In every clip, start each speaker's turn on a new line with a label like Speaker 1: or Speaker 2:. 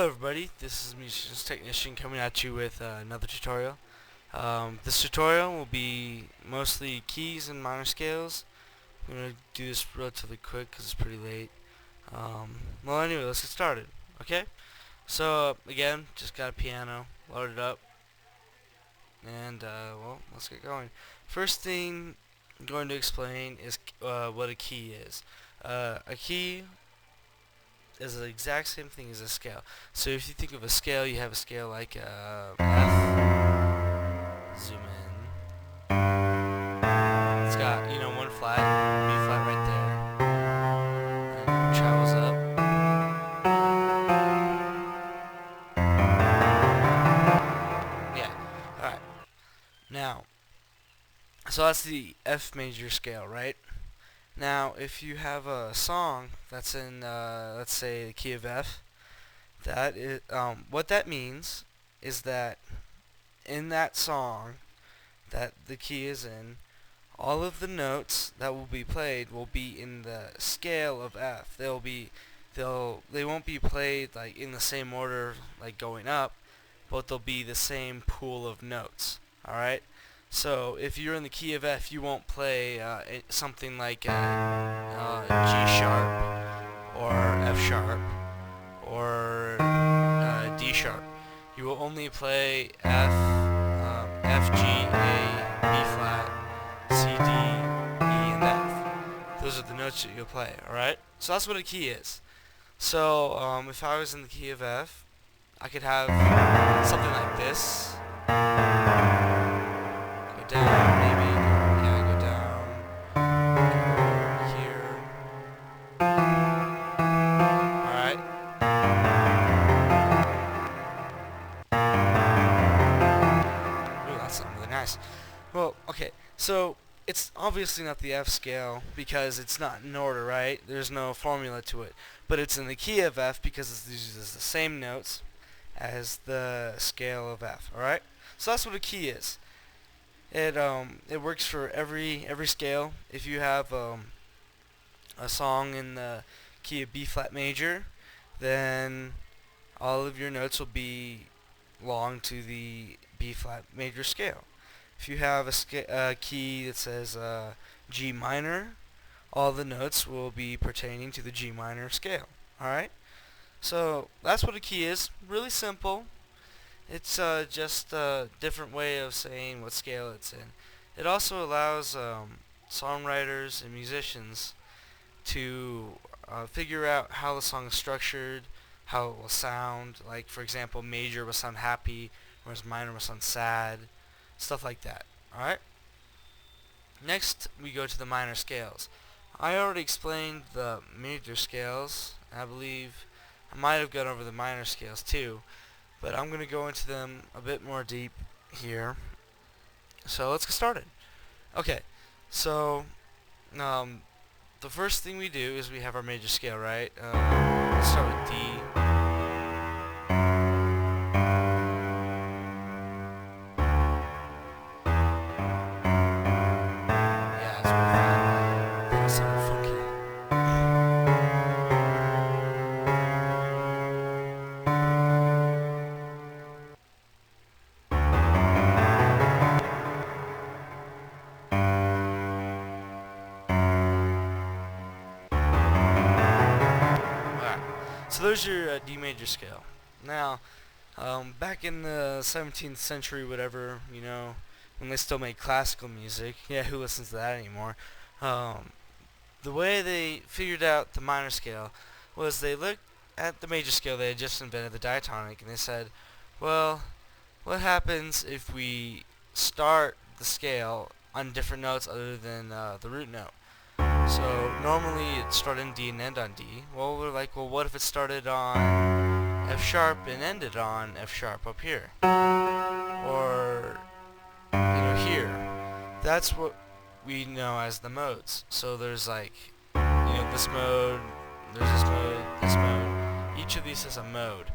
Speaker 1: Hello everybody, this is Musician's Technician coming at you with another tutorial. This tutorial will be mostly keys and minor scales. I'm going to do this relatively quick because it's pretty late. Well anyway, let's get started, okay? So again, just got a piano, loaded up, and well, let's get going. First thing I'm going to explain is what a key is. A key is the exact same thing as a scale. So if you think of a scale, you have a scale like F. Zoom in. It's got one flat, B flat right there, and it travels up. Yeah. All right. Now, so that's the F major scale, right? Now, if you have a song that's in, let's say, the key of F, that is, what that means is that in that song that the key is in, all of the notes that will be played will be in the scale of F. They won't be played like in the same order, like going up, but they'll be the same pool of notes. All right. So if you're in the key of F, you won't play something like G sharp or F sharp or D sharp. You will only play F, F, G, A, B flat, C, D, E, and F. Those are the notes that you'll play. All right. So that's what a key is. So if I was in the key of F, I could have something like this. Down, maybe. Yeah, go down. Go here. Alright. Ooh, that's something really nice. Well, okay, so it's obviously not the F scale because it's not in order, right? There's no formula to it. But it's in the key of F because it uses the same notes as the scale of F, alright? So that's what a key is. It works for every scale. If you have a song in the key of B flat major, then all of your notes will belong to the B flat major scale. If you have a key that says G minor, all the notes will be pertaining to the G minor scale. All right. So that's what a key is. Really simple. It's just a different way of saying what scale it's in. It also allows songwriters and musicians to figure out how the song is structured, how it will sound. Like, for example, major will sound happy, whereas minor will sound sad, stuff like that. Alright? Next, we go to the minor scales. I already explained the major scales. I believe I might have gone over the minor scales too. But I'm going to go into them a bit more deep here. So let's get started. Okay, so the first thing we do is we have our major scale, right? Let's start with D. Yeah, it's really fun. That was something funky. So there's your D major scale. Now, back in the 17th century, whatever, when they still made classical music, yeah, who listens to that anymore? The way they figured out the minor scale was they looked at the major scale. They had just invented the diatonic, and they said, well, what happens if we start the scale on different notes other than the root note? So normally it started in D and end on D. Well, we're like, well, what if it started on F sharp and ended on F sharp up here? Or, here. That's what we know as the modes. So there's like, this mode, there's this mode, this mode. Each of these is a mode.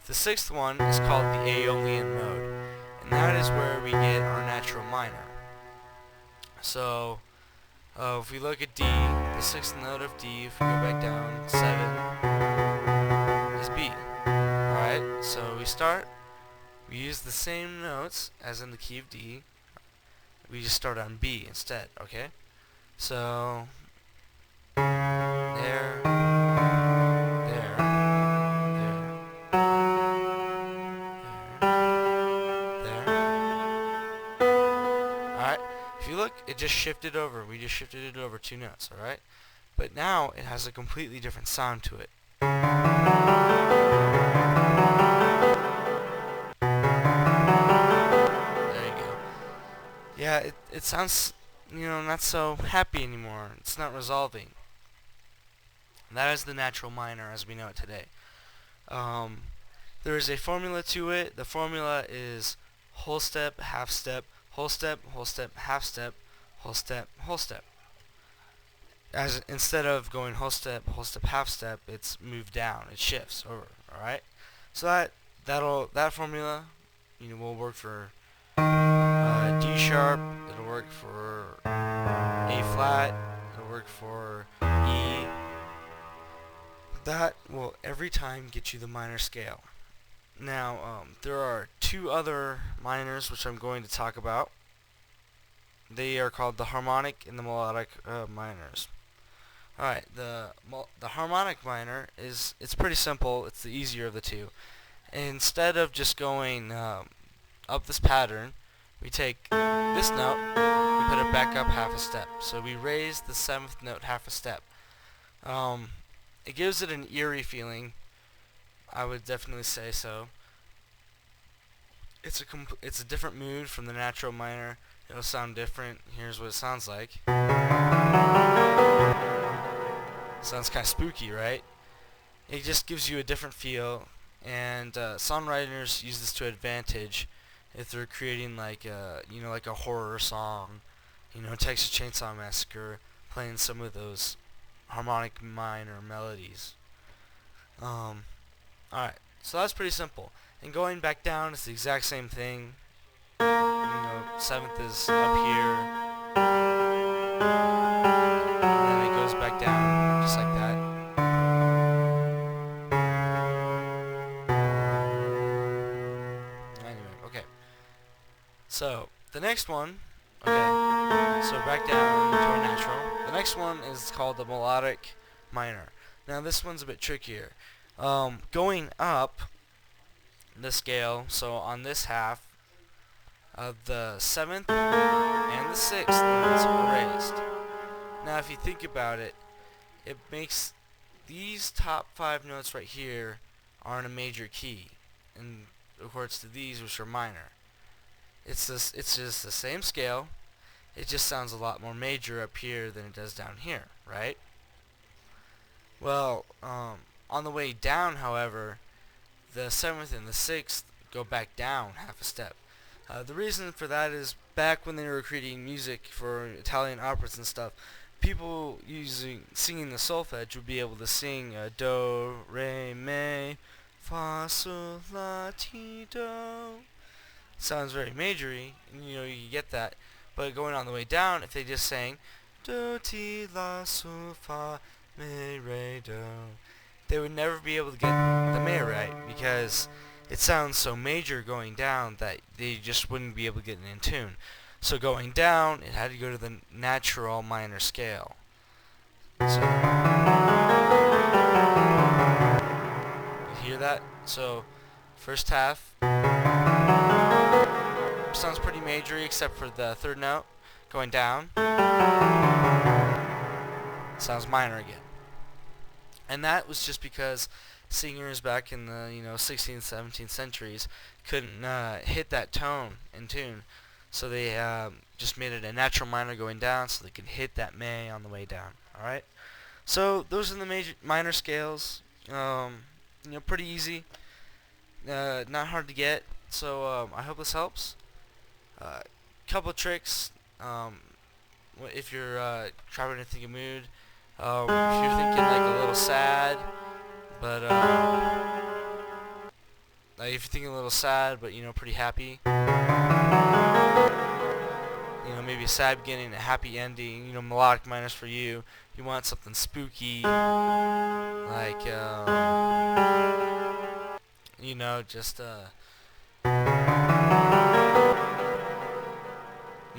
Speaker 1: The sixth one is called the Aeolian mode. And that is where we get our natural minor. So, if we look at D, the sixth note of D, if we go back down, 7 is B. start, we use the same notes as in the key of D. We just start on B instead, okay? So, there, there, there. Alright, if you look, it just shifted over. We just shifted it over 2 notes, alright? But now it has a completely different sound to it. There you go. Yeah, it sounds, not so happy anymore. It's not resolving. That is the natural minor as we know it today. There is a formula to it. The formula is whole step, half step, whole step, whole step, half step, whole step, whole step. As instead of going whole step, half step, it's moved down. It shifts over. All right. So that formula, will work for D sharp. It'll work for A flat. It'll work for E. That will every time get you the minor scale. Now, there are 2 other minors which I'm going to talk about. They are called the harmonic and the melodic minors. Alright, the harmonic minor it's pretty simple. It's the easier of the 2. Instead of just going up this pattern, we take this note, we put it back up half a step. So we raise the 7th note half a step. It gives it an eerie feeling. I would definitely say so. It's a different mood from the natural minor. It'll sound different. Here's what it sounds like. Sounds kind of spooky, right? It just gives you a different feel, and songwriters use this to advantage if they're creating like a horror song, Texas Chainsaw Massacre, playing some of those harmonic minor melodies. Alright, so that's pretty simple. And going back down, it's the exact same thing. 7th is up here, and then it goes back down, just like that. Anyway, okay. So, the next one, so back down to our natural. The next one is called the melodic minor. Now this one's a bit trickier. Going up the scale, so on this half, the 7th and the 6th notes are raised. Now if you think about it, it makes these top 5 notes right here are in a major key, in accordance to these, which are minor. It's just the same scale. It just sounds a lot more major up here than it does down here, right? Well, on the way down, however, the 7th and the 6th go back down half a step. The reason for that is back when they were creating music for Italian operas and stuff, people singing the solfege would be able to sing do, re, mi, fa, sol, la, ti, do. Sounds very majory, and you get that. But going on the way down, if they just sang do, ti, la, sol, fa, mi, re, do, they would never be able to get the mi right, because it sounds so major going down that they just wouldn't be able to get it in tune. So going down, it had to go to the natural minor scale. So, you hear that? So, first half sounds pretty majory except for the 3rd note. Going down, sounds minor again. And that was just because singers back in the 16th, 17th centuries couldn't hit that tone in tune, so they just made it a natural minor going down, so they could hit that mi on the way down. All right. So those are the minor scales. Pretty easy, not hard to get. So I hope this helps. Couple tricks. If you're trying to think of mood. If you're thinking like a little sad, but like if you're thinking a little sad, but pretty happy, maybe a sad beginning, a happy ending, melodic minors for you. You want something spooky, like You know, just you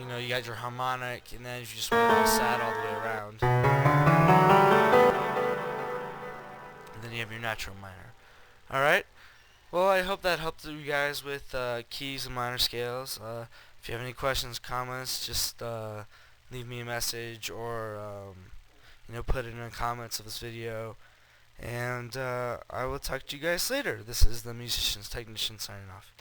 Speaker 1: know, you got your harmonic, and then if you just want to go sad all the way around, and then you have your natural minor. All right. Well, I hope that helped you guys with keys and minor scales. If you have any questions, comments, just leave me a message or you know, put it in the comments of this video. And I will talk to you guys later. This is the Musician's Technician signing off.